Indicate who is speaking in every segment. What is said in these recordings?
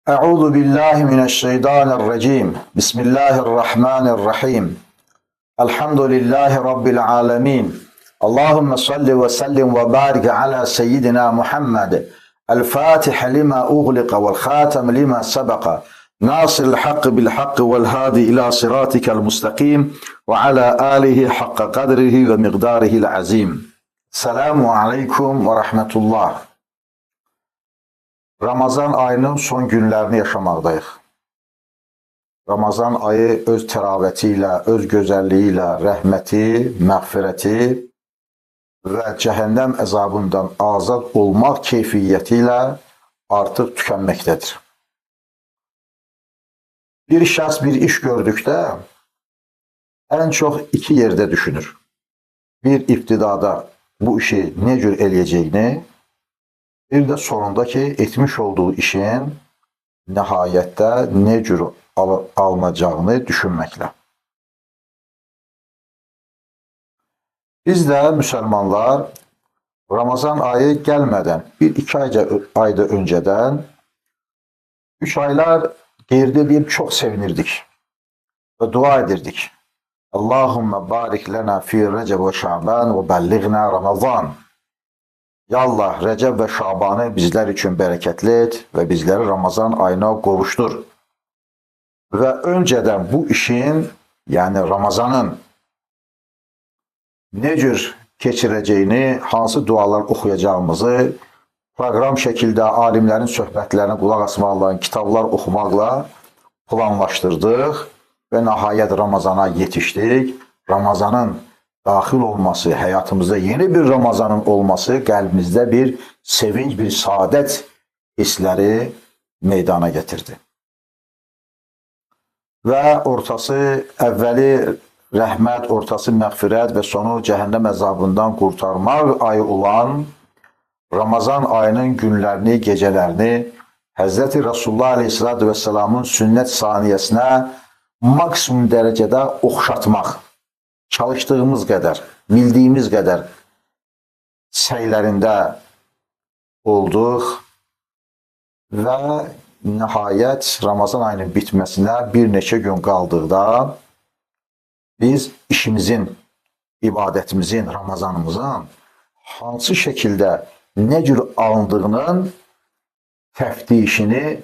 Speaker 1: Euzu billahi mineşşeytanirracim. Bismillahirrahmanirrahim. Elhamdülillahi rabbil alamin. Allahumme salli ve sellim ve barik ala seyyidina Muhammed. El-Fatih lima ughliqa vel khatem lima sabaqa. Nasiril hakkı bil hakkı vel hadi ila siratikel mustakim ve ala alihi hakka kadrihi ve miqdarihil azim. Selamun aleyküm ve rahmetullah. Ramazan ayının son günlərini yaşamaqdayıq. Ramazan ayı öz təravəti ilə, öz gözəlliyi ilə, rəhməti, məğfirəti və cəhənnəm əzabından azad olmaq keyfiyyəti ilə artıq tükənməkdədir. Bir şəxs bir iş gördükdə ən çox iki yerdə düşünür. Bir ibtidada bu işi nə cür eləyəcəyini, bir də sonundakı etmiş olduğu işin nəhayətdə nə cür alınacağını düşünməklə. Biz də müsəlmanlar Ramazan ayı gəlmədən, bir-iki ayda öncədən 3 aylar geride deyib çox sevinirdik və dua edirdik. Allahümme barik lana fi Recep ve Şaban ve bellighna Ramazan. Ya Allah, Rəcəb və Şabanı bizlər üçün bərəkətli et və bizləri Ramazan ayına qovuşdur. Və öncədən bu işin, yəni Ramazanın nə cür keçirəcəyini, hansı dualar oxuyacağımızı proqram şəkildə alimlərin söhbətlərini qulaq asmaqla, kitablar oxumaqla planlaşdırdıq və nəhayət Ramazana yetişdik. Ramazanın daxil olması, həyatımızda yeni bir Ramazanın olması qəlbimizdə bir sevinç, bir saadət hissləri meydana getirdi. Və ortası əvvəli rəhmət, ortası məğfirət və sonu cəhənnəm əzabından qurtarmaq ayı olan Ramazan ayının günlərini, gecələrini Həzrəti Rasulullah Aleyhisselatü Vesselamın sünnət saniyəsinə maksimum dərəcədə oxşatmaq, çalışdığımız qədər, bildiyimiz qədər səylərində olduq və nəhayət Ramazan ayının bitməsinə bir neçə gün qaldıqda biz işimizin, ibadətimizin, Ramazanımızın hansı şəkildə nə cür alındığının təftişini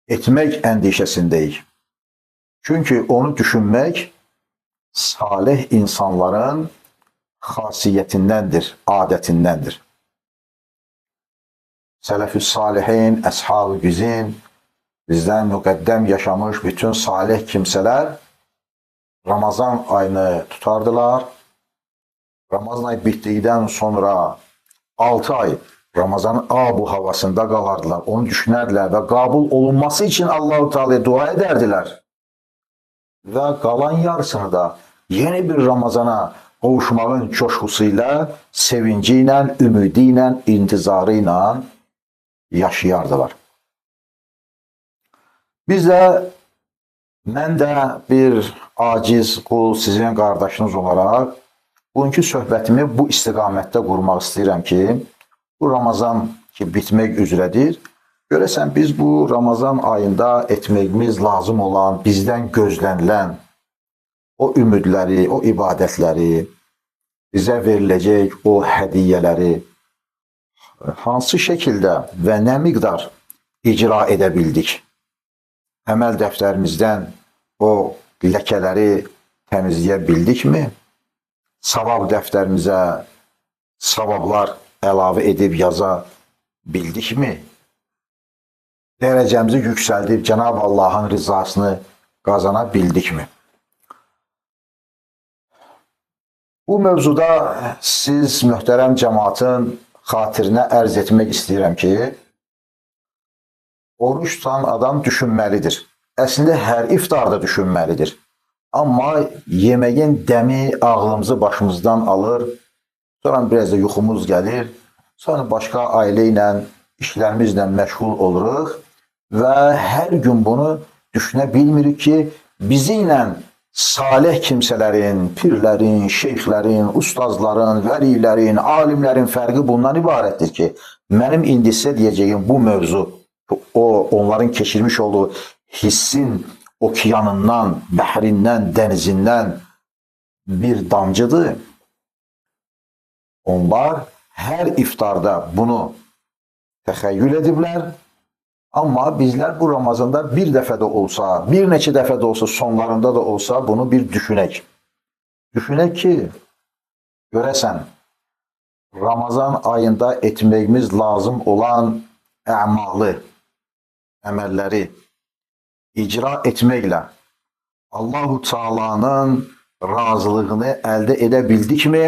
Speaker 1: etmək əndişəsindəyik. Çünki onu düşünmək salih insanların xasiyyətindəndir, adətindəndir. Sələf-ü salihin, əshab-ı güzin, bizdən müqəddəm yaşamış bütün salih kimsələr Ramazan ayını tutardılar. Ramazan ayı bitdikdən sonra 6 ay Ramazanın bu havasında qalardılar. Onu düşünərdilər və qəbul olunması üçün Allah-u Teala'ya dua edərdilər. Və qalan yarısını da yeni bir Ramazana qovuşmağın coşkusu ilə, sevinci ilə, ümidi ilə, intizarı ilə yaşayardılar. Biz də, mən də bir aciz qul, sizin qardaşınız olaraq bugünkü söhbətimi bu istiqamətdə qurmaq istəyirəm ki, bu Ramazan ki bitmək üzrədir, görəsən biz bu Ramazan ayında etməyimiz lazım olan, bizdən gözlənilən o ümidləri, o ibadətləri, bizə veriləcək o hədiyyələri hansı şəkildə və nə miqdar icra edə bildik? Əməl dəftərimizdən o ləkələri təmizləyə bildikmi? Savab dəftərimizə savablar əlavə edib yaza bildikmi? Dərəcəmizi yüksəldib Cənab Allahın rızasını qazana bildikmi? Bu mövzuda siz möhtərəm cəmaatın xatirinə ərz etmək istəyirəm ki, oruç tutan adam düşünməlidir. Əslində hər iftarda düşünməlidir. Amma yeməyin dəmi ağlımızı başımızdan alır, sonra biraz da yuxumuz gəlir, sonra başqa ailə ilə, işlərimizlə məşğul oluruq və hər gün bunu düşünə bilmirik ki, bizi ilə salih kimsələrin, pirlərin, şeyxlərin, ustazların, vəlilərin, alimlərin fərqi bundan ibarətdir ki, mənim indi sizə deyəcəyim bu mövzu onların keçirmiş olduğu hissin okyanından, bəhrindən, denizinden bir damcıdır. Onlar her iftarda bunu təxəyyül ediblər. Amma bizlər bu Ramazanda bir dəfə də olsa, bir neçə dəfə də olsa, sonlarında da olsa bunu bir düşünək. Düşünək ki, görəsən, Ramazan ayında etməyimiz lazım olan əməlləri icra etməklə Allahu Teala'nın razılığını əldə edə bildikmi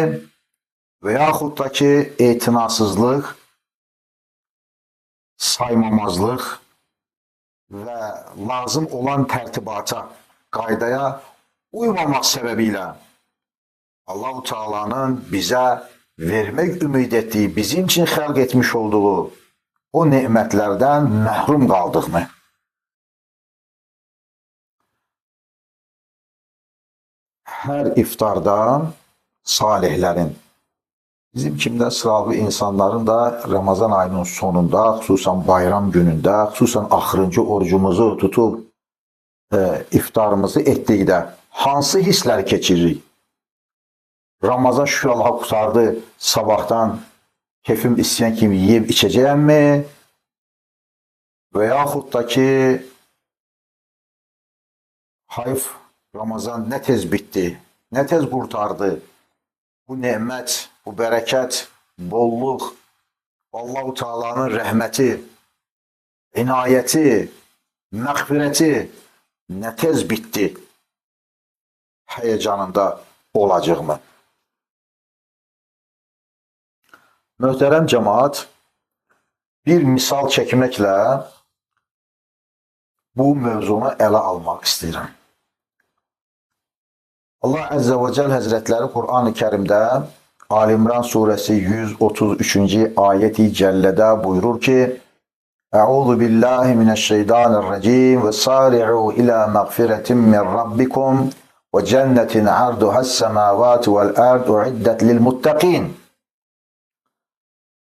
Speaker 1: və yaxud da ki, etinasızlıq, saymamazlıq və lazım olan tərtibata, qaydaya uymamaq səbəbilə Allahu Teala'nın bizə vermək ümid etdiyi, bizim için xəlq etmiş olduğu o nemətlərdən məhrum qaldıqmı? Hər iftarda salihlərin, bizim kimdə sıralı insanların da Ramazan ayının sonunda, xüsusən bayram günündə, xüsusən axırıncı orucumuzu tutub iftarımızı etdikdə hansı hissləri keçiririk? Ramazan şükür Allah'a kurtardı, sabahtan keyfim istəyən kimi yiyib içəcəyəmmi? Və yaxud da ki, hayf, Ramazan nə tez bitdi, nə tez qurtardı. Bu nemət, bu bərəkət, bolluq, Allahu Teala'nın rəhməti, inayəti, məğfirəti nə tez bitdi həyəcanında olacaqmı? Möhtərəm cəmaat, bir misal çəkməklə bu mövzunu ələ almaq istəyirəm. Allah Əzzə və Cəl Həzrətləri Qur'an-ı Kərimdə Ali İmran surəsi 133-cü ayəti cəllədə buyurur ki, Əuzu billahi minəşşeytanirracim və sari'u ilə məğfirətin min rabbikum və cənnetin arduhəs-səmavati vəl-ərd uiddət lil-muttaqin.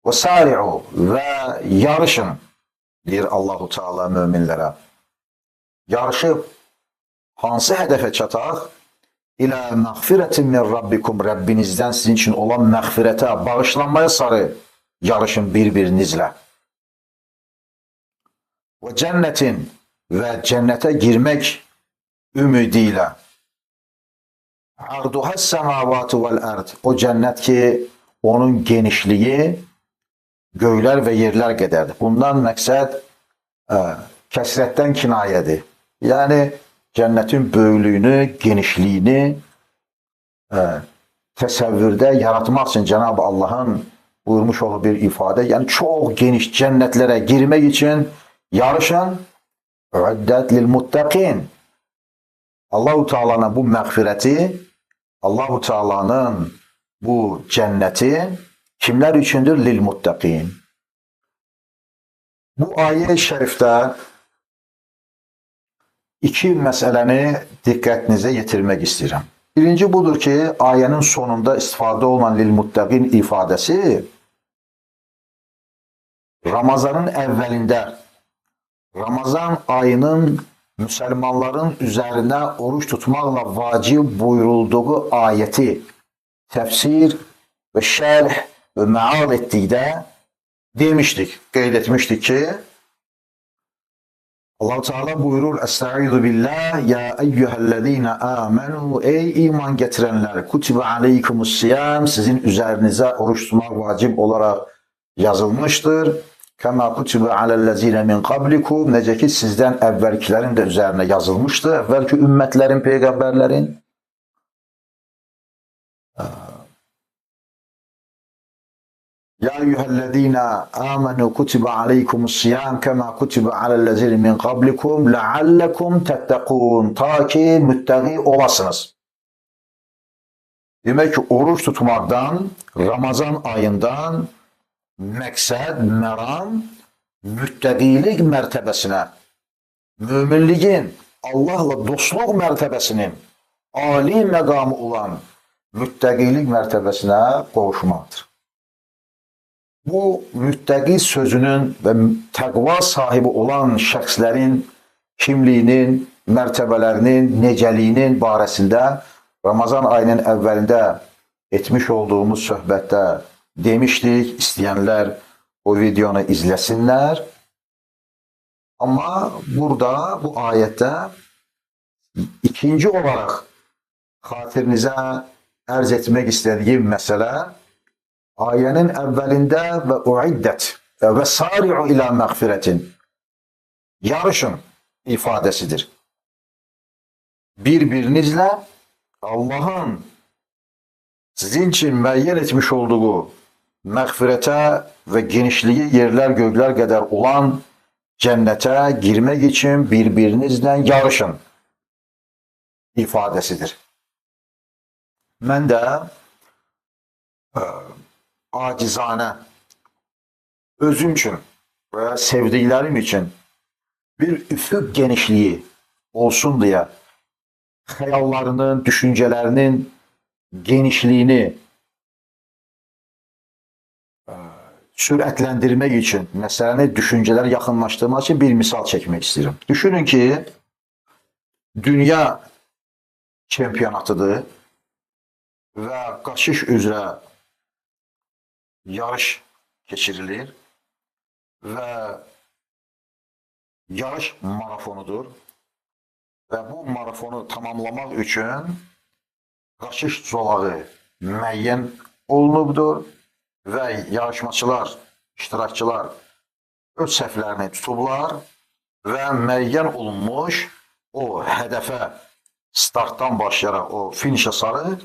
Speaker 1: Və sari'u və yarışın, deyir Allahu Teala möminlərə. Yarışıb hansı hədəfə çataq? İlə məğfirətin min rabbikum, Rəbbinizdən sizin üçün olan məğfirətə, bağışlanmaya sarı yarışın bir-birinizlə. Və cənnetin və cənnətə girmək ümidi ilə. Arduhəs-səmavati vəl-ərd, o cənnət ki, onun genişliyi göylər və yerlər qədərdir. Bundan məqsəd kəsrətdən kinayədir. Yəni, cənnətin böyüklüyünü, genişliyini təsəvvürdə yaratmaq üçün Cenab-ı Allah'ın buyurmuş olduğu bir ifadə, yəni çox geniş cənnətlərə girmək üçün yarışın, uiddət lil-muttaqin. Allahu Teala'nın bu məğfirəti, Allahu Teala'nın bu cənnəti kimlər üçündür? Lil-muttaqin. Bu ayə-i şərifdə iki məsələni diqqətinizə yetirmək istəyirəm. Birinci budur ki, ayənin sonunda istifadə olunan lil-muttaqin ifadəsi Ramazanın əvvəlində, Ramazan ayının müsəlmanların üzərinə oruç tutmaqla vacib buyurulduğu ayəti təfsir və şərh və məal etdikdə demişdik, qeyd etmişdik ki, Allah-u Teala buyurur, Estaizu billah, ya eyyühəllezine amenu, ey iman gətirənlər, kutibə aleykumus-siyam, sizin üzərinizə oruç tutmaq vacib olaraq yazılmışdır. Kəma kutibə aləllezine min qablikum, necə ki sizdən əvvəlkilərin də üzərinə yazılmışdır, əvvəlki ümmətlərin, peyğəmbərlərin. Ya eyyühəllezine amenu kutiba aleykumus-siyam kema kutiba alellezine min qablikum leallekum tettaqun, ta ki müttəqi olasınız. Demək ki, oruç tutmaqdan, Ramazan ayından məqsəd, məram, müttəqilik mərtəbəsinə, möminliyin, Allahla dostluq mərtəbəsinin ali məqamı olan müttəqilik mərtəbəsinə qovuşmaqdır. Bu müttəqi sözünün və təqva sahibi olan şəxslərin kimliyinin, mərtəbələrinin, necəliyinin barəsində Ramazan ayının əvvəlində etmiş olduğumuz söhbətdə demişdik. İstəyənlər o videonu izləsinlər. Amma burada, bu ayətdə ikinci olaraq xatirinizə ərz etmək istədiyim məsələ ayənin əvvəlində və uiddət və sari'u ilə məğfirətin yarışın ifadəsidir. Bir-birinizlə Allahın sizin için müəyyən etmiş olduğu məğfirətə və genişliyi yerlər göklər qədər olan cənnətə girmək üçün bir-birinizlə yarışın ifadəsidir. Mən də acizanə özüm üçün və sevdiklərim üçün bir üfüq genişliyi olsun deyə xəyallarının, düşüncələrinin genişliyini sürətləndirmək üçün, məsələni düşüncələri yaxınlaşdırmaq üçün bir misal çəkmək istəyirəm. Düşünün ki, dünya çempionatıdır və qaçış üzrə yarış keçirilir və yarış marafonudur və bu marafonu tamamlamaq üçün qaçış zolağı müəyyən olunubdur və yarışmaçılar, iştirakçılar öz səhvlərini tutublar və müəyyən olunmuş o hədəfə startdan başlayaraq o finişə sarı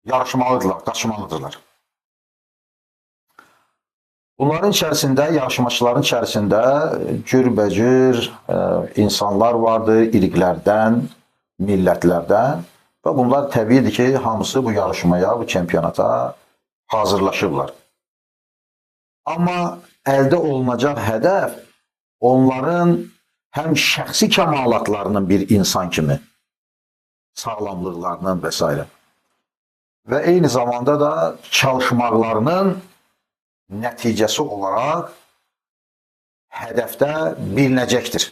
Speaker 1: yarışmalıdırlar, qaçmalıdırlar. Bunların içərisində, yarışmaçıların içərisində cürbəcür insanlar vardı, irqlərdən, millətlərdən və bunlar təbiidir ki, hamısı bu yarışmaya, bu çempionata hazırlaşırlar. Amma əldə olunacaq hədəf onların həm şəxsi kəmalatlarının bir insan kimi sağlamlıqlarının və s. və eyni zamanda da çalışmaqlarının nəticəsi olaraq hədəfdə bilinəcəkdir.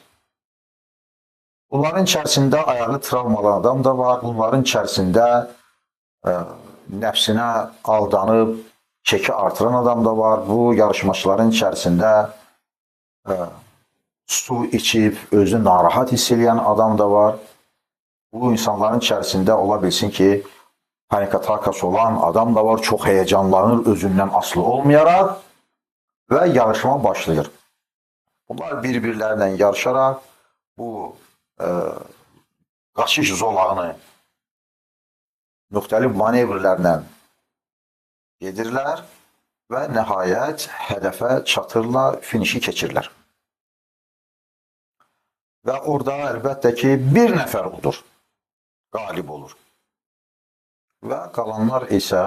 Speaker 1: Bunların içərisində ayağı travmalı adam da var, bunların içərisində nəfsinə aldanıb çeki artıran adam da var, bu yarışmaçıların içərisində su içib özünü narahat hiss edən adam da var. Bu insanların içərisində ola bilsin ki, panik atakası olan adam da var, çox həyəcanlanır özündən asılı olmayaraq və yarışma başlayır. Bunlar bir-birlərlə yarışaraq bu qaçış zolağını müxtəlif manevrlərlə gedirlər və nəhayət hədəfə çatırlar, finişi keçirlər. Və orada əlbəttə ki, bir nəfər odur, qalib olur. Və qalanlar isə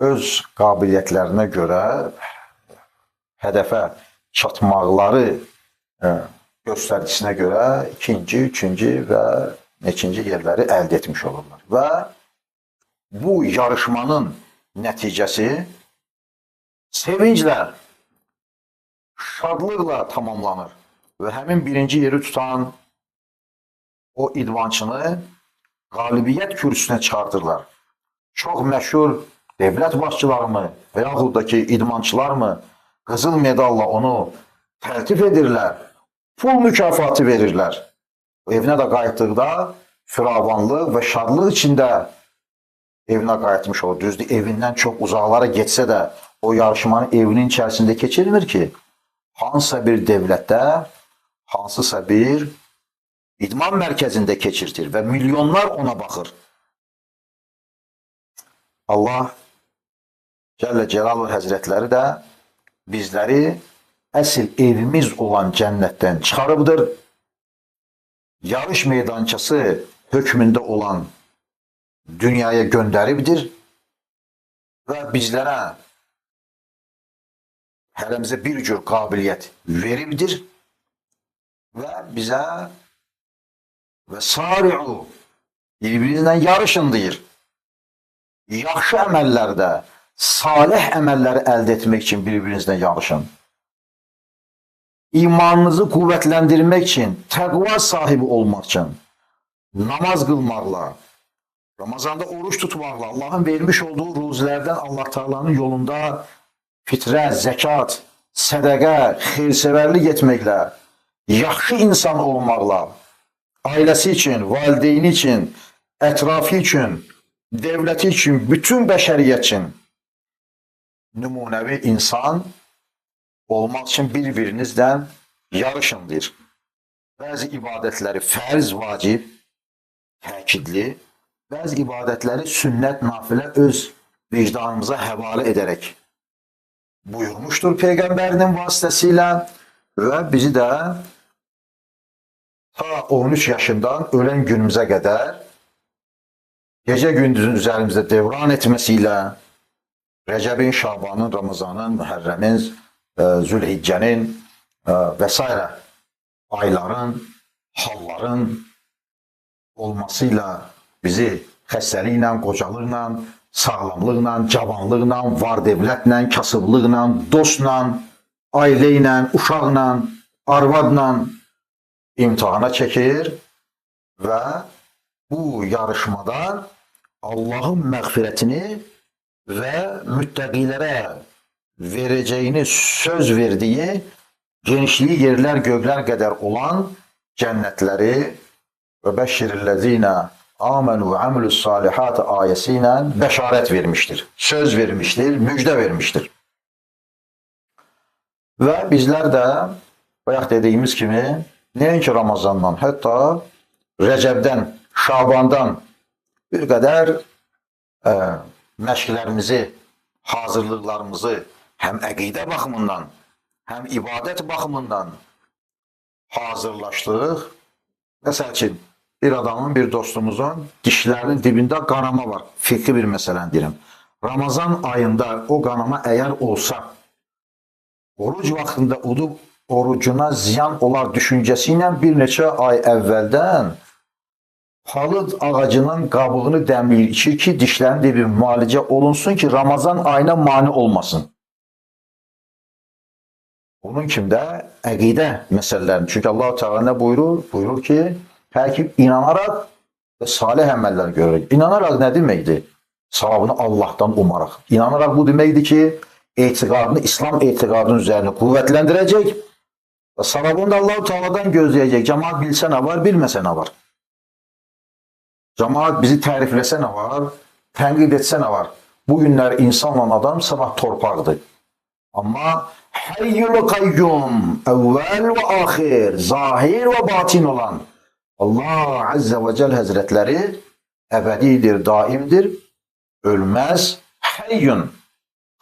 Speaker 1: öz qabiliyyətlərinə görə hədəfə çatmaqları göstəricinə görə ikinci, üçüncü və neçinci yerləri əldə etmiş olurlar. Və bu yarışmanın nəticəsi sevinclə, şadlıqla tamamlanır və həmin birinci yeri tutan o idmançını qalibiyyət kürsüsünə çıxardırlar. Çox məşhur dövlət başçıları mı və yaxud da ki, idmançılar mı qızıl medalla onu təltif edirlər, pul mükafatı verirlər. Evinə də qayıtdıqda firavanlıq və şadlıq içində evinə qayıtmış olur. Düzdür, evindən çox uzaqlara getsə də o yarışmanın evinin içərisində keçirmir ki, hansısa bir dövlətdə, hansısa bir idman mərkəzində keçirtir və milyonlar ona baxır. Allah Cəllə Cəlaluhu Həzrətləri də bizləri əsl evimiz olan cənnətdən çıxarıbdır. Yarış meydançası hökmündə olan dünyaya göndəribdir və bizlərə hərəmizə bir cür qabiliyyət veribdir və bizə və sari'u bir-birinizlə yarışın deyir. Yaxşı əməllərdə salih əməlləri əldə etmək üçün bir-birinizlə yarışın. İmanınızı qüvvətləndirmək üçün, təqva sahibi olmaq üçün namaz qılmaqla, Ramazanda oruç tutmaqla, Allahın vermiş olduğu ruzilərdən Allah Taala'nın yolunda fitrə, zəkat, sədəqə, xeyrsevərlik etməklə, yaxşı insan olmaqla, ailəsi üçün, valideyni üçün, ətrafı üçün, devləti üçün, bütün bəşəriyyət üçün nümunəvi insan olmaq üçün bir-birinizdən yarışın deyir. Bəzi ibadətləri fərz, vacib, təkidli, bəzi ibadətləri sünnət, nafilə öz vicdanımıza həvalə edərək buyurmuşdur Peyğəmbərinin vasitəsilə və bizi də ta 13 yaşından ölən günümüzə qədər gecə gündüzün üzərimizdə devran etməsilə Rəcəbin, Şabanın, Ramazanın, Mühərrəmin, Zülhiccənin və s. ayların, halların olmasıyla bizi xəstəliklə, qocalıqla, sağlamlıqla, cavanlıqla, var-dövlətlə, kasıblıqla, dostla, ailə ilə, uşaqla, arvadla imtihana çəkir və bu yarışmada Allahın məğfirətini və müttəqilərə verəcəyini söz verdiyi genişliyi yerlər göqlər qədər olan cənnətləri və bəşşirillezine amenu və amilus salihat ayəsi ilə bəşarət vermişdir. Söz vermişdir, müjdə vermişdir. Və bizlər də bayaq dediyimiz kimi nəinki Ramazandan, hətta Rəcəbdən, Şabandan bir qədər məşqlərimizi, hazırlıqlarımızı həm əqidə baxımından, həm ibadət baxımından hazırlaşdırıq. Məsəl üçün, bir adamın, bir dostumuzun dişlərinin dibində qanama var. Fiqhi bir məsələn deyirəm. Ramazan ayında o qanama əgər olsa, oruc vaxtında udub orucuna ziyan olar düşüncəsi ilə bir neçə ay əvvəldən palıd ağacının qabığını dəmləyir, içir ki, dişlərin dibi müalicə olunsun ki, Ramazan ayına mane olmasın. Bunun kimdə? Əqidə məsələlərini. Çünki Allah-u Teala nə buyurur? Buyurur ki, hər kim inanaraq və salih əməllər görərək. İnanaraq nə deməkdir? Savabını Allahdan umaraq. İnanaraq bu deməkdir ki, etiqadını, İslam etiqadının üzərini qüvvətləndirəcək və savabını da Allah-u Teala'dan gözləyəcək. Cəmaat bilsə nə var, bilməsə nə var? Cəmaat bizi tərifləsə nə var, tənqid etsə nə var? Bu günlər insanla adam sabah torpaqdır. Amma Həyyül qayyum, əvvəl və axir, zahir və batin olan Allah Azze və Cəl Həzrətləri əbədidir, daimdir, ölməz, həyyün,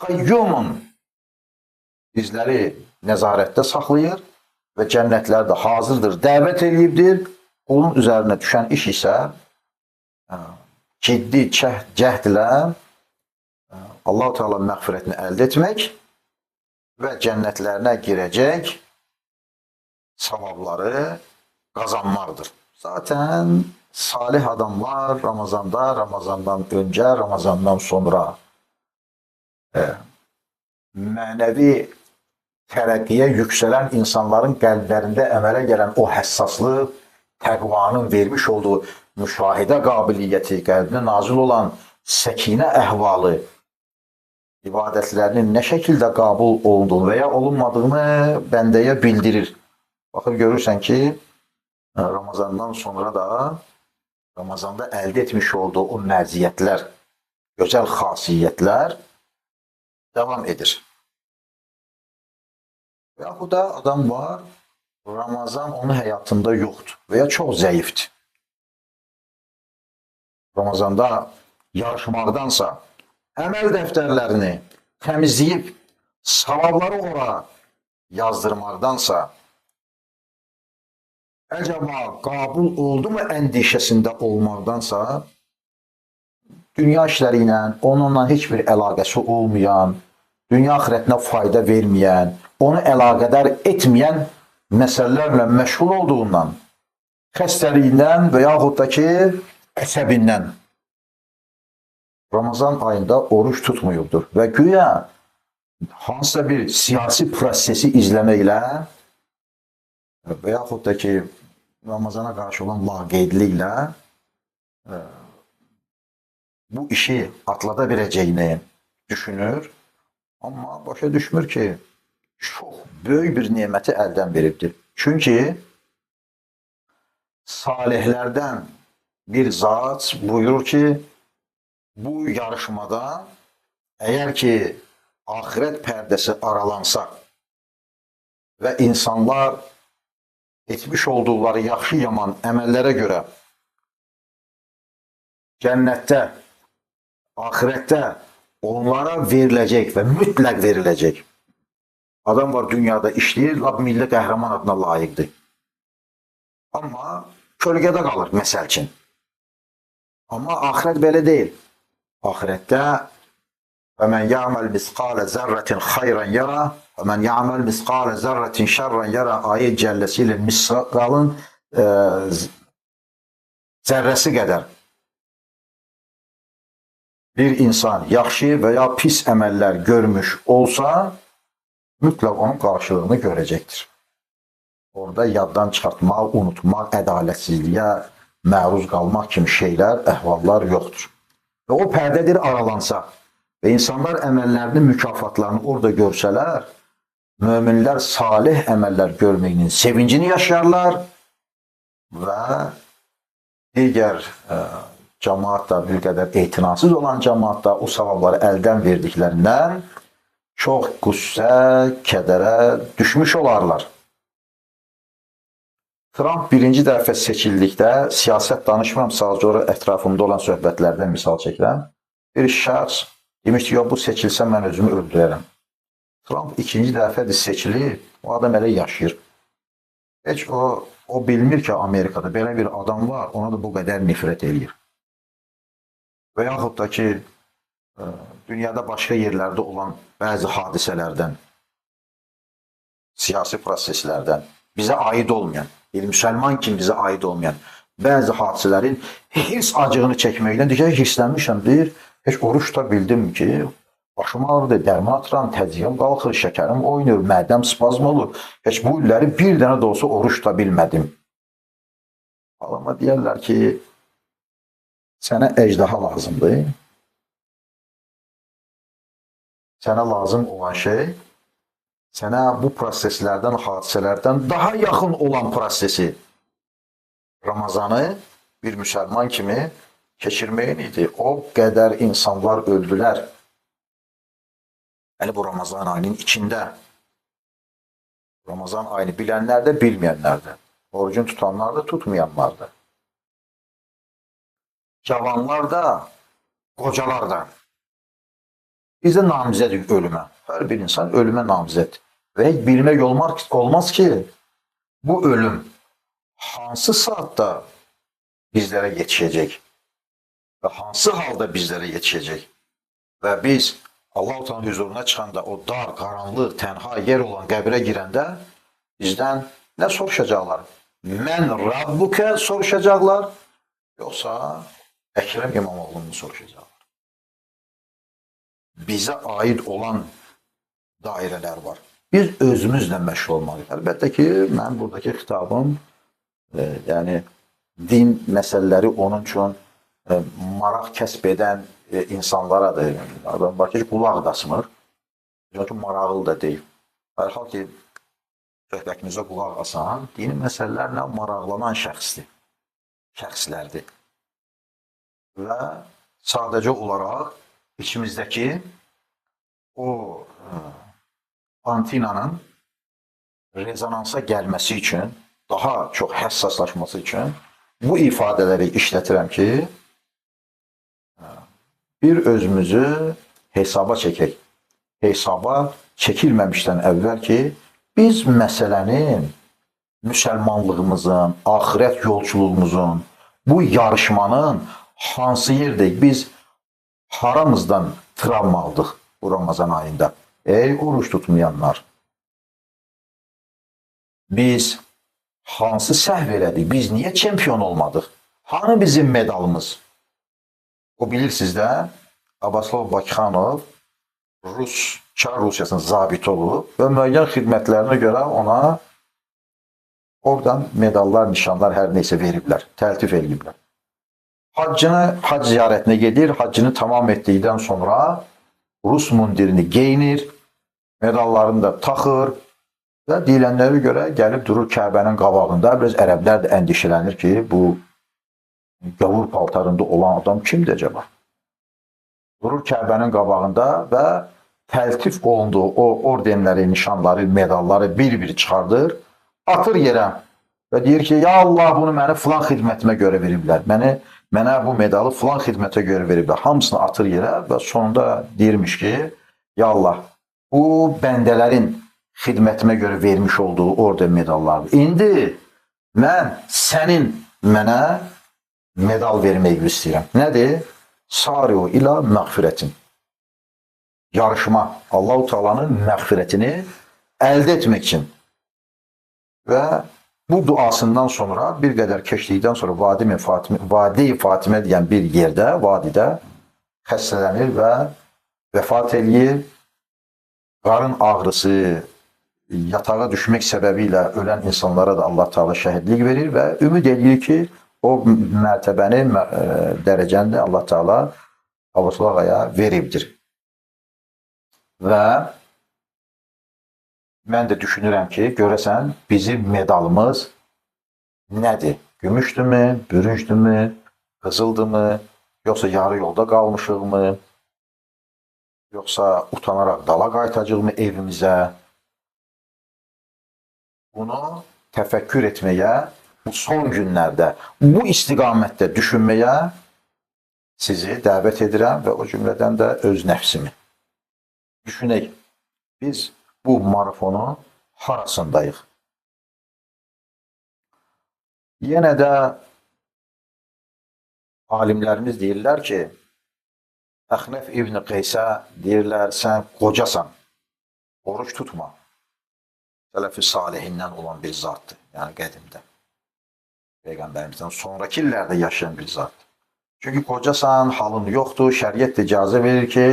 Speaker 1: qayyumun bizləri nəzarətdə saxlayır və cənnətlərdə hazırdır, dəvət edibdir. Onun üzərinə düşən iş isə ciddi cəhdlə Allah-u Teala məğfirətini əldə etmək və cənnətlərinə girəcək savabları qazanmaqdır. Zaten salih adamlar Ramazanda, Ramazandan öncə, Ramazandan sonra mənəvi tərəqqiyə yüksələn insanların qəlblərində əmələ gələn o həssaslıq, təqvanın vermiş olduğu müşahidə qabiliyyəti, qəlbinə nazil olan səkinə əhvalı, ibadətlərinin nə şəkildə qəbul olunduğunu və ya olunmadığını bəndəyə bildirir. Baxıb görürsən ki, Ramazandan sonra da Ramazanda əldə etmiş olduğu o məziyyətlər, gözəl xasiyyətlər davam edir. Və yaxud da adam var, Ramazan onun həyatında yoxdur və ya çox zəifdir. Ramazanda yarışmaqdansa, əməl dəftərlərini təmizləyib, savabları ora yazdırmaqdansa, əcəba qəbul oldu mu əndişəsində olmaqdansa, dünya işləri ilə, onunla heç bir əlaqəsi olmayan, dünya axirətinə fayda verməyən, onu əlaqədar etməyən məsələlərlə məşğul olduğundan, xəstəliyindən və yaxud da ki, əsəbindən Ramazan ayında oruç tutmuyubdur və güya hansısa bir siyasi prosesi izləməklə və yaxud da ki, Ramazana qarşı olan laqeydliklə bu işi atlada biləcəyini düşünür. Amma başa düşmür ki, çox böyük bir neməti əldən veribdir. Çünki salihlərdən bir zat buyurur ki, bu yarışmada əgər ki, axirət pərdəsi aralansa və insanlar etmiş olduqları yaxşı yaman əməllərə görə cənnətdə, axirətdə onlara veriləcək və mütləq veriləcək. Adam var dünyada işləyir, lap milli qəhrəman adına layiqdir. Amma kölgədə qalır, məsəl üçün. Amma axirət belə deyil. Axirətdə وَمَنْ يَعْمَلْ مِثْقَالَ زَرَّةٍ خَيْرًا يَرَى وَمَنْ يَعْمَلْ مِثْقَالَ زَرَّةٍ شَرًّا يَرَى ayət cəlləsilə misqalın zərrəsi qədər bir insan yaxşı və ya pis əməllər görmüş olsa, mütləq onun qarşılığını görəcəkdir. Orada yaddan çıxartmaq, unutmaq, ədalətsizliyə məruz qalmaq kimi şeylər, əhvallar yoxdur. Və o pərdədir aralansa və insanlar əməllərinin mükafatlarını orada görsələr, möminlər salih əməllər görməyinin sevincini yaşarlar və digər cəmaat da bir qədər etinasız olan cəmaat da o savabları əldən verdiklərindən çox qüssə, kədərə düşmüş olarlar. Trump birinci dəfə seçildikdə, siyasət danışmıram, sadəcə ətrafımda olan söhbətlərdən misal çəkirəm. Bir şəxs demiş ki, bu seçilsə mən özümü öldürərəm. Trump ikinci dəfədir seçilir, o adam elə yaşayır. Heç o bilmir ki, Amerikada belə bir adam var, ona da bu qədər nifrət eləyir. Və yaxud da ki, dünyada başqa yerlərdə olan bəzi hadisələrdən, siyasi proseslərdən, bizə aid olmayan, bir müsəlman kimi bizə aid olmayan bəzi hadisələrin hirs acığını çəkməkdən deyəcək, hirslənmişəm, deyir, heç oruç da bildim ki, başım ağrıdır, dərman atıram, təzyiqim qalxır, şəkərim oynur, mədəm spazm olur. Heç bu illəri bir dənə də olsa oruç da bilmədim. Halama deyərlər ki, sənə əcdaha lazımdır. Sənə lazım olan şey, sənə bu proseslərdən, hadisələrdən daha yaxın olan prosesi, Ramazanı bir müsəlman kimi keçirməyin idi. O qədər insanlar öldülər. Yəni bu Ramazan ayının içində. Ramazan ayını bilənlər də, bilməyənlər də. Orucun tutanlar da, tutmayanlar da. Cavanlar da, qocalar da. Bizdə namizədik ölümə. Hər bir insan ölümə namizədir. Və bilmək olmaz ki, bu ölüm hansı saatda bizlərə yetişəcək və hansı halda bizlərə yetişəcək və biz Allah-u Teala'nın huzuruna çıxanda o dar, qaranlıq, tənha yer olan qəbrə girəndə bizdən nə soruşacaqlar? Mən Rabbukə soruşacaqlar, yoxsa Əkrəm İmamoğlu'nu soruşacaqlar. Bizə aid olan dairələr var. Biz özümüzlə məşğul olmalıyıq. Əlbəttə ki, mən buradakı xitabım yəni din məsələləri onun üçün maraq kəsb edən insanlaradır. Adam var ki, qulaq da asmır. Çünki maraqlı da deyil. Hər ki, söhbətimizə qulaq asan, dini məsələlərlə maraqlanan şəxslərdir. Və sadəcə olaraq içimizdəki o antinanın rezonansa gəlməsi üçün, daha çox həssaslaşması üçün bu ifadələri işlətirəm ki, bir özümüzü hesaba çəkək. Hesaba çəkilməmişdən əvvəl ki, biz məsələnin müsəlmanlığımızın, axirət yolculuğumuzun, bu yarışmanın hansı yerdəyik, biz haramızdan travma aldıq bu Ramazan ayında. Ey oruç tutmayanlar! Biz hansı səhv elədik? Biz niyə çempion olmadıq? Hanı bizim medalımız? O bilirsiniz də, Abbaslı Bakıxanov Rus, Çar Rusiyasının zabiti olub və müəyyən xidmətlərinə görə ona oradan medallar, nişanlar hər neysə veriblər, təltif ediblər. Hac ziyarətinə gedir, haccını tamam etdikdən sonra Rus mundirini geyinir, medallarını da taxır və deyilənlərə görə gəlib durur Kəbənin qabağında. Biraz ərəblər də əndişələnir ki, bu gavur paltarında olan adam kimdir acaba? Durur Kəbənin qabağında və təltif olunduğu o ordenləri, nişanları, medalları bir-bir çıxardır, atır yerə və deyir ki, ya Allah, bunu mənə filan xidmətimə görə veriblər, mənə bu medalı filan xidmətə görə veriblər. Hamısını atır yerə və sonunda deyirmiş ki, ya Allah, bu bəndələrin xidmətimə görə vermiş olduğu orden medallardır. İndi mən sənin mənə medal vermək istəyirəm. Nədir? Sariu ilə məğfirətin. Yarışma, Allah-u Teala'nın məğfirətini əldə etmək üçün. Və bu duasından sonra bir qədər keçdikdən sonra Vadi-i Fatimə deyən bir yerdə, vadidə xəstələnir və vəfat eləyir. Qarın ağrısı, yatağa düşmək səbəbi ilə ölən insanlara da Allah Teala şəhidlik verir və ümid edir ki, o mərtəbəni, dərəcəni Allah Teala Abbaslı ağaya veribdir. Və mən də düşünürəm ki, görəsən bizim medalımız nədir? Gümüşdürmü, bürüncdürmü, qızıldırmı, yoxsa yarı yolda qalmışıqmı, yoxsa utanaraq dala qayıtacaqmı evimizə? Bunu təfəkkür etməyə, bu son günlərdə, bu istiqamətdə düşünməyə sizi dəvət edirəm və o cümlədən də öz nəfsimi. Düşünək, biz bu marafonun harasındayıq? Yenə də alimlərimiz deyirlər ki, Əxnəf İbn Qeysə deyirlər, sən qocasan, oruç tutma. Sələf-i salihindən olan bir zatdır, yəni qədimdə. Peyğəmbərimizdən sonraki illərdə yaşayan bir zatdır. Çünki qocasan, halın yoxdur, şəriət də icazə verir ki,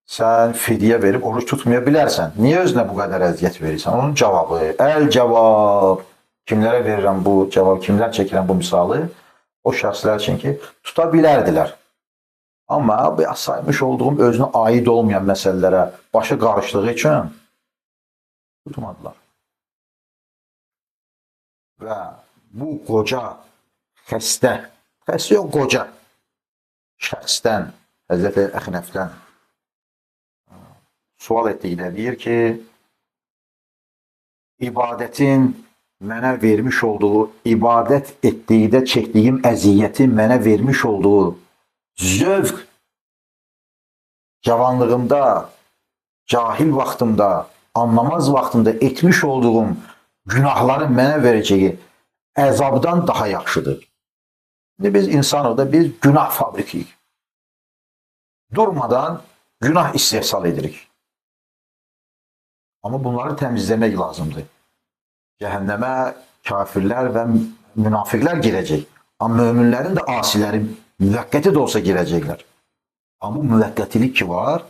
Speaker 1: sən fidyə verib oruç tutmaya bilərsən. Niyə özünə bu qədər əziyyət verirsən? Onun cavabı, cavab. Kimlərə verirəm bu cavab, kimlər çəkirəm bu misalı? O şəxslər üçün ki, tuta bilərdilər. Amma saymış olduğum özünə aid olmayan məsələlərə başı qarışdığı üçün tutmadılar. Və bu qoca, xəstə yox, qoca şəxsdən, Həzrəti Əxnəfdən sual etdikdə deyir ki, ibadətin mənə vermiş olduğu, ibadət etdikdə çəkdiyim əziyyətin mənə vermiş olduğu zövq, cavanlığımda, cahil vaxtımda, anlamaz vaxtımda etmiş olduğum günahların mənə verəcəyi əzabdan daha yaxşıdır. Biz insanıq da, biz günah fabrikiyik. Durmadan günah istehsal edirik. Amma bunları təmizləmək lazımdır. Cəhənnəmə kafirlər və münafiqlər girəcək. Amma möminlərin də asiləri müvəqqəti də olsa girəcəklər. Amma müvəqqətilik ki var,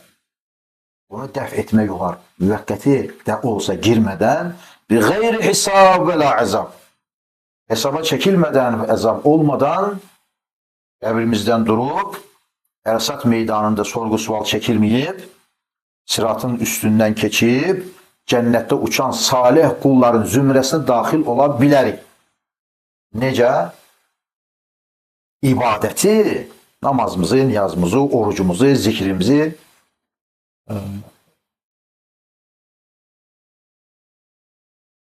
Speaker 1: bunu dəf etmək olar. Müvəqqəti də olsa girmədən bi qeyri hesab və la əzab. Hesaba çəkilmədən və əzab olmadan qəbrimizdən durub, Ərəsat meydanında sorğu-sual çəkilməyib, siratın üstündən keçib, cənnətdə uçan salih qulların zümrəsinə daxil ola bilərik. Necə? İbadəti, namazımızı, niyazımızı, orucumuzu, zikrimizi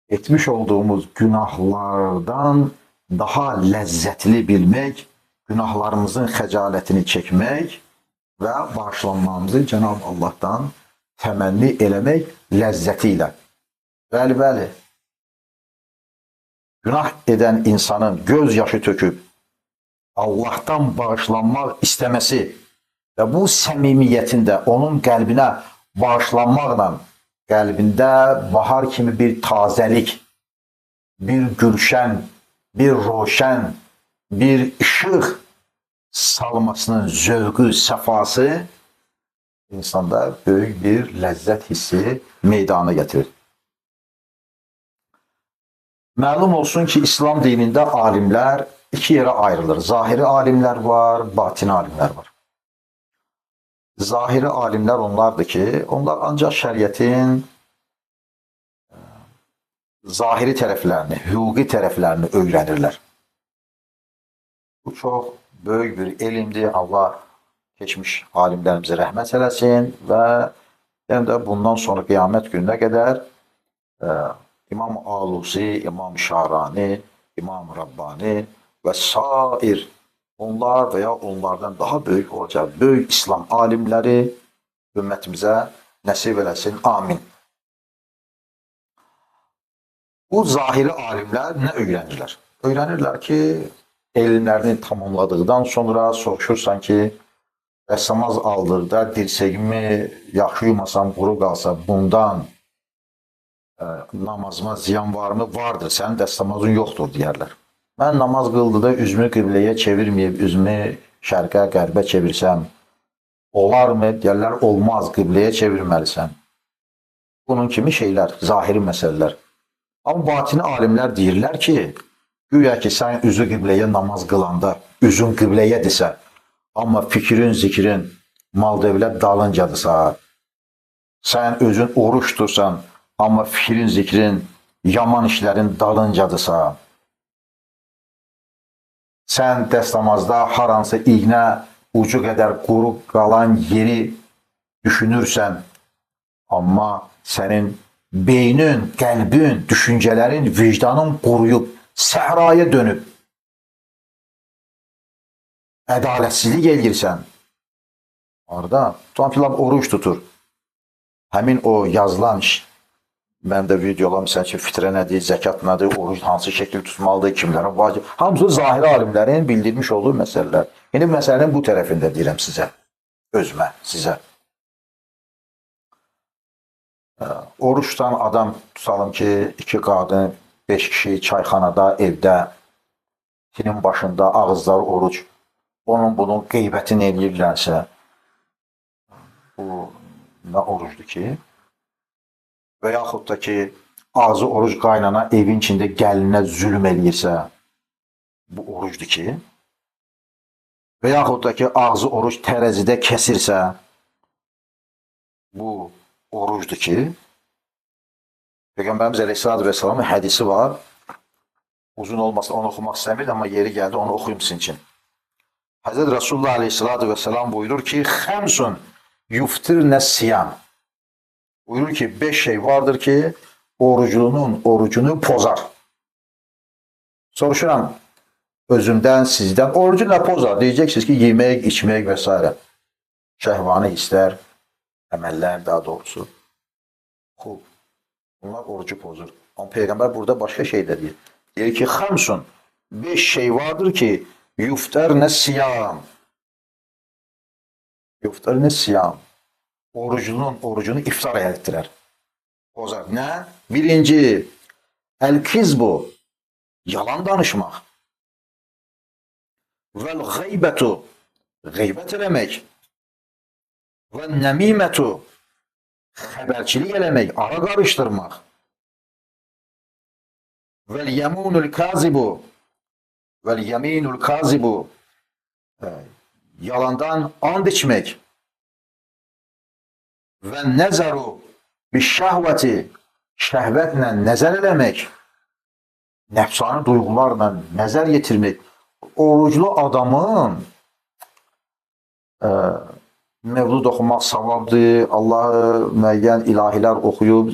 Speaker 1: etmiş olduğumuz günahlardan daha ləzzətli bilmək, günahlarımızın xəcalətini çəkmək və bağışlanmamızı Cənab Allahdan təmənni eləmək ləzzəti ilə. Bəli. Günah edən insanın göz yaşı töküb Allahdan bağışlanmaq istəməsi və bu səmimiyyətində onun qəlbinə bağışlanmaqla qəlbində bahar kimi bir tazəlik, bir gülşən, bir roşən, bir işıq salmasının zövqü, səfası insanda böyük bir ləzzət hissi meydana getirir. Məlum olsun ki, İslam dinində alimlər iki yerə ayrılır. Zahiri alimlər var, batini alimlər var. Zahiri alimlər onlardır ki, onlar ancaq şəriətin zahiri tərəflərini, hüquqi tərəflərini öyrənirlər. Bu çox böyük bir elmdir. Allah keçmiş alimlərimizə rəhmət eləsin və yəni də bundan sonra qiyamət gününə qədər İmam Alusi, İmam Şarani, İmam Rabbani və sair onlar və ya onlardan daha böyük olacaq böyük İslam alimləri ümmətimizə nəsib eləsin. Amin. Bu zahiri alimlər nə öyrənirlər? Öyrənirlər ki, elmlərini tamamladıqdan sonra soruşursan ki, dəstəmaz aldıqda dirsəyimi yaxşı yumasam, quru qalsa bundan namazıma ziyan varmı? Vardır, sənin dəstəmazın yoxdur, deyərlər. Mən namaz qıldıqda üzümü qibləyə çevirməyib, üzümü şərqə, qərbə çevirsəm, olarmı? Deyərlər, olmaz, qibləyə çevirməlisən. Bunun kimi şeylər, zahiri məsələlər. Amma batini alimlər deyirlər ki, güya ki, sən üzü qibləyə namaz qılanda, üzün qibləyə amma fikrin, zikrin, mal dövlət dalıncadırsa, sən özün oruç tutursan, amma fikrin, zikrin, yaman işlərin dalıncadırsa, sən dəstəmazda haransa iğnə ucu qədər quru qalan yeri düşünürsən, amma sənin beynin, qəlbin, düşüncələrin, vicdanın quruyub, səhraya dönüb, ədalətsizlik eləyirsən, orada tutan filan oruç tutur. Həmin o yazılan iş, mənim də videolar, məsəl ki, fitrə nədir, zəkat nədir, oruc hansı şəkil tutmalıdır, kimlərə vacib, hamısı zahiri alimlərin bildirmiş olduğu məsələlər. Yəni, məsələnin bu tərəfində deyirəm sizə, özümə, sizə. Oruç tutan adam, tutalım ki, 2 qadın, 5 kişi çayxanada, evdə, tinin başında, ağızları oruc, bunun qeybətini eləyirlərsə, bu nə orucdur ki? Və yaxud da ki, ağzı oruc qaynana evin içində gəlinə zülm eləyirsə, bu orucdur ki? Və yaxud da ki, ağzı oruc tərəzidə kəsirsə, bu orucdur ki? Peyğəmbərimiz Əleyhisselatü Vesselamın hədisi var. Uzun olmasa onu oxumaq istəmirdim, amma yeri gəldi, onu oxuyum sizin için. Həzrət Rasulullah Aleyhisselatü Vesselam buyurur ki, xəmsun yuftirnə siyam. Buyurur ki, 5 şey vardır ki, orucunun orucunu pozar. Soruşuram özümdən, sizdən, orucu nə pozar? Deyəcəksiniz ki, yemək, içmək və s. Şəhvani hisslər, əməllər daha doğrusu. Xub, bunlar orucu pozur. Amma Peyğəmbər burada başqa şey də deyir. Deyir ki, xəmsun, 5 şey vardır ki, yuftərnə siyam. Yuftərnə siyam. Orucunun orucunu iftar etdirər. Pozar. Nə? Birinci, əl-kizbu, yalan danışmaq. Vəl-qeybətu, qeybət eləmək. Vəl-nəmimətu, xəbərçilik eləmək, ara qarışdırmaq. Vəl-yəmunul kazibu, vəl-yəminul kazibu, yalandan and içmək. Və nəzəru bişşəhvəti, şəhvətlə nəzər eləmək, nəfsani duyğularla nəzər yetirmək. Oruclu adamın mevlud oxumaq savabdır, Allahı müəyyən ilahilər oxuyub,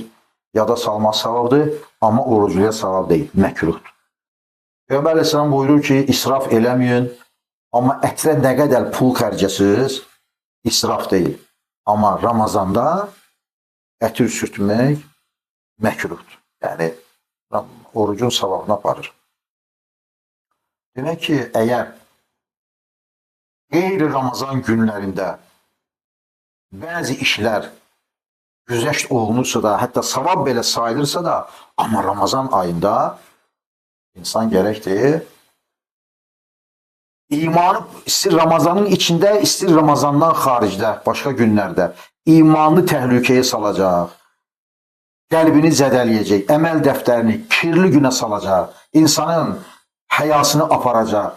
Speaker 1: yada salmaq savabdır, amma orucluya savab deyil, məkruhdur. Peyğəmbər Əleyhisselam buyurur ki, israf eləməyin, amma ətrə nə qədər pul xərcəsiz, israf deyil. Amma Ramazanda ətir sürtmək məkruhdur. Yəni, orucun savabına aparır. Demək ki, əgər qeyri-Ramazan günlərində bəzi işlər güzəşt olunursa da, hətta savab belə sayılırsa da, amma Ramazan ayında insan gərəkdir İmanı istir Ramazanın içinde, istir Ramazandan haricdə, başqa günlərdə imanını təhlükəyə salacaq. Qəlbini zədələyəcək, əməl dəftərini kirli günə salacaq, insanın həyasını aparacaq.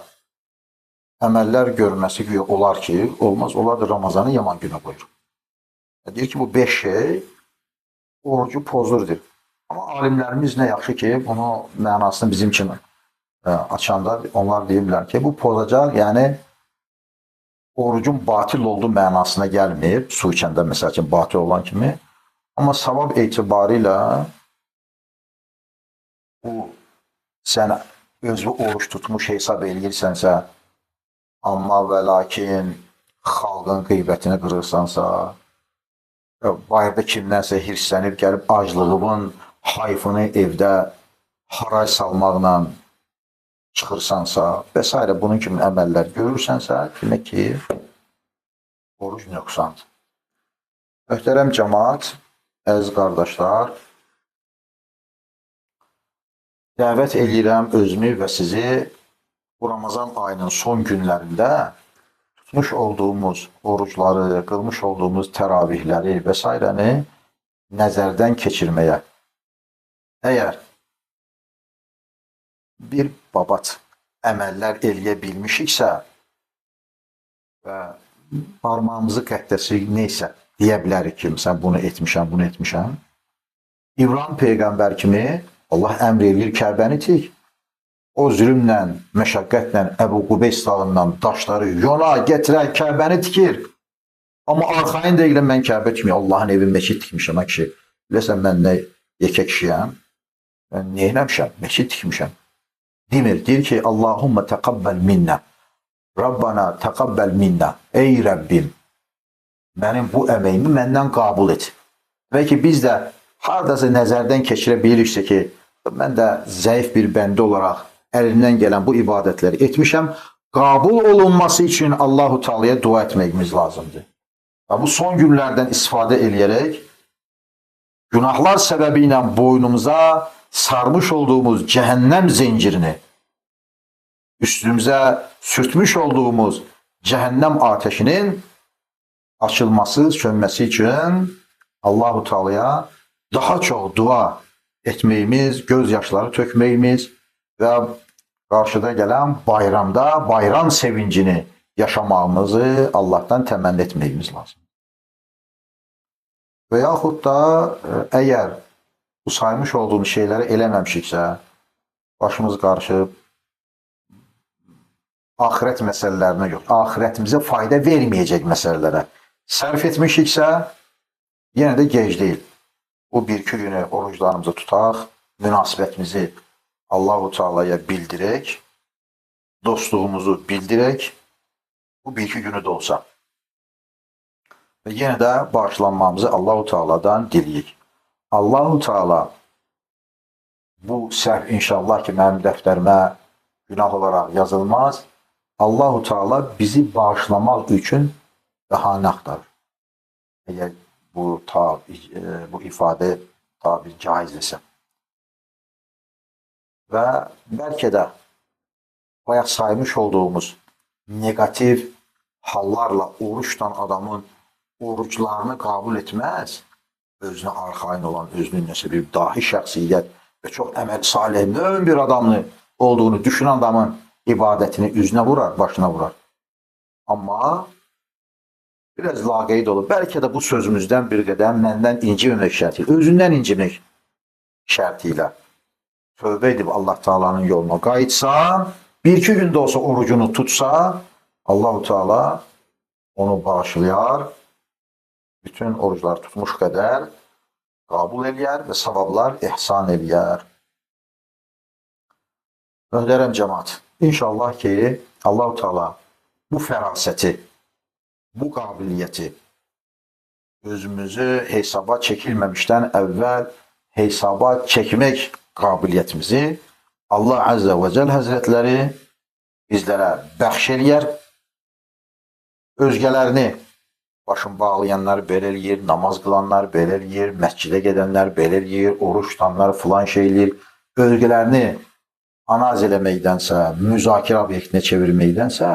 Speaker 1: Əməllər görməsi ki, olar ki, olmaz, olar da Ramazanı yaman günə qoyur. Deyir ki, bu 5 şey orucu pozurdur. Amma alimlərimiz nə yaxşı ki, bunu mənasını bizim kimi açanda onlar deyirlər ki, bu pozacaq, yəni orucun batil olduğu mənasına gəlmir. Su içəndə məsəl üçün batil olan kimi. Amma savab etibarıyla bu sən özü oruç tutmuş hesab edirsənsə, amma və lakin xalqın qeybətini qırırsansa, bayırda kimdənsə hirslənib gəlib aclığının hayfını evdə haray salmaqla çıxırsansa və s. bunun kimi əməllər görürsənsə, demək ki, oruc nöqsandır. Möhtərəm cəmaat, əziz qardaşlar, dəvət edirəm özümü və sizi bu Ramazan ayının son günlərində tutmuş olduğumuz orucları, qılmış olduğumuz təravihləri və s. nəzərdən keçirməyə. Əgər bir babat əməllər eləyə bilmişiksə və parmağımızı qəttəsi neysə deyə bilərik ki, sən bunu etmişəm, bunu etmişəm. İbrahim Peyğəmbər kimi Allah əmr edir Kəbəni tik. O zülmlə, məşəqqətlə, Əbu Qubeys dağından daşları yola gətirər, Kəbəni tikir. Amma arxayın deyiləm, mən Kəbə kimi Allahın evi məşid tikmişəm. Kişi, biləsən, mən nə yekə kişiyəm? Mən neyləmişəm? Məşid tikmişəm. Demir, deyir ki, Allahumma təqabbəl minnə. Rabbana təqabbəl minnə. Ey Rəbbim, mənim bu əməyimi məndən qabul et. Və ki, biz də haradasa nəzərdən keçirə biliriksə ki, mən də zəif bir bəndə olaraq əlindən gələn bu ibadətləri etmişəm, qabul olunması üçün Allah-u Teala'ya dua etməyimiz lazımdır. Bu son günlərdən istifadə eləyərək günahlar səbəbi ilə boynumuza sarmış olduğumuz cəhənnəm zincirini, üstümüzə sürtmüş olduğumuz cəhənnəm ateşinin açılması, sönməsi üçün Allah-u Teala'ya daha çox dua etməyimiz, göz yaşları tökməyimiz və qarşıda gələn bayramda bayram sevincini yaşamağımızı Allahdan təmənni etməyimiz lazım. Və yaxud da əgər bu saymış olduğumuz şeyləri eləməmişiksə, başımız qarışıb, axirət məsələlərinə yox, axirətimizə fayda verməyəcək məsələlərə sərf etmişiksə, yenə də gec deyil. Bu bir-iki günü oruclarımızı tutaq, münasibətimizi Allah-u Teala'ya bildirək, dostluğumuzu bildirək, bu bir-iki günü də olsa. Və yenə də bağışlanmamızı Allah-u Teala'dan diləyik. Allah-u Teala bu səhv inşallah ki, mənim dəftərimə günah olaraq yazılmaz. Allah-u Teala bizi bağışlamaq üçün bəhanə axtarır. Əgər bu ifadə tabi caizdirsə. Və bəlkə də bayaq saymış olduğumuz negativ hallarla oruç tutan adamın oruclarını qəbul etməz, özünə arxain olan, özünün nəsə bir dahi şəxsiyyət və çox əməl salih, mömin bir adamını olduğunu düşünən adamın ibadətini üzünə vurar, başına vurar. Amma biraz laqeyd olur. Bəlkə də bu sözümüzdən bir qədər məndən inciməmək şərtilə, özündən incimək şərtilə tövbə edib Allah Teala'nın yoluna qayıtsa, bir-iki gündə olsa orucunu tutsa, Allah-u Teala onu bağışlayar, bütün oruclar tutmuş qədər qəbul eləyər və savablar ihsan eləyər. Möhtərəm cəmaat, inşallah ki, Allah-u Teala bu fərasəti, bu qabiliyyəti özümüzü hesaba çəkilməmişdən əvvəl hesaba çəkmək qabiliyyətimizi Allah Azze və Cəl Həzrətləri bizlərə bəxş eləyər. Özgələrini başın bağlayanlar belə eləyir, namaz qılanlar belə eləyir, məscidə gedənlər belə eləyir, oruç tutanlar filan şey eləyir. Özgələrini analiz eləməkdənsə, müzakirə obyektinə çevirməkdənsə,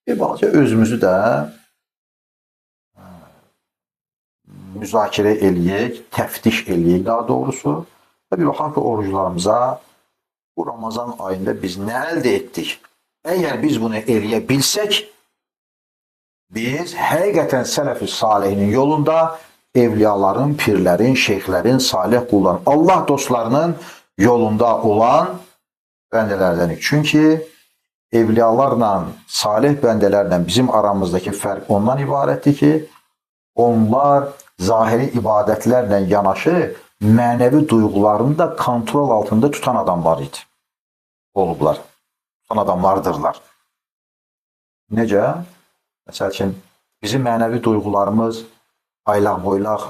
Speaker 1: bir balaca özümüzü də müzakirə eləyək, təftiş eləyək daha doğrusu. Və bir baxaq ki, oruclarımıza bu Ramazan ayında biz nə əldə etdik? Əgər biz bunu eləyə bilsək, biz həqiqətən sələf-i salihinin yolunda evliyaların, pirlərin, şeyxlərin, salih qulların, Allah dostlarının yolunda olan bəndələrdənik. Çünki evliyalarla, salih bəndələrlə bizim aramızdakı fərq ondan ibarətdir ki, onlar zahiri ibadətlərlə yanaşı mənəvi duyğularını da kontrol altında tutan adamlar idi. Olublar. Tutan adamlardırlar. Necə? Məsəl üçün, bizim mənəvi duyğularımız aylaq-boylaq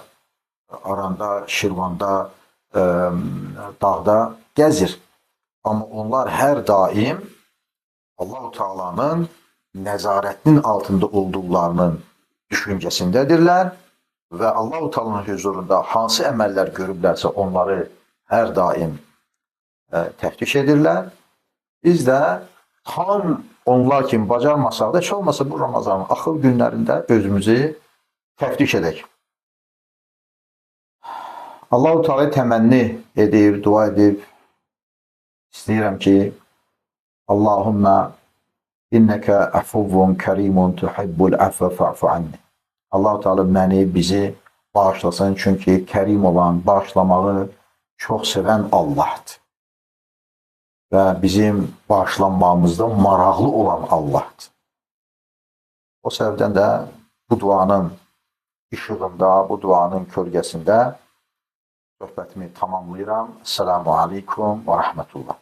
Speaker 1: aranda, Şirvanda, dağda gəzir. Amma onlar hər daim Allah-u Teala'nın nəzarətinin altında olduqlarının düşüncəsindədirlər və Allah-u Teala'nın huzurunda hansı əməllər görüblərsə onları hər daim təftiş edirlər. Biz də tam onlar kimi bacarmasaq da, heç olmasa bu Ramazanın axır günlərində özümüzü təftiş edək. Allah-u Teala'ya təmənni edib, dua edib, istəyirəm ki, Allahümmə innəkə əfuvun kərimun tuhibbul əfə fa'fu anni. Allah-u Teala məni, bizi bağışlasın, çünki kərim olan, bağışlamağı çox sevən Allahdır. Və bizim bağışlanmamızda maraqlı olan Allahdır. O səbəbdən də bu duanın işığında, bu duanın kölgəsində söhbətimi tamamlayıram. Esselamu aleykum və rəhmətullah.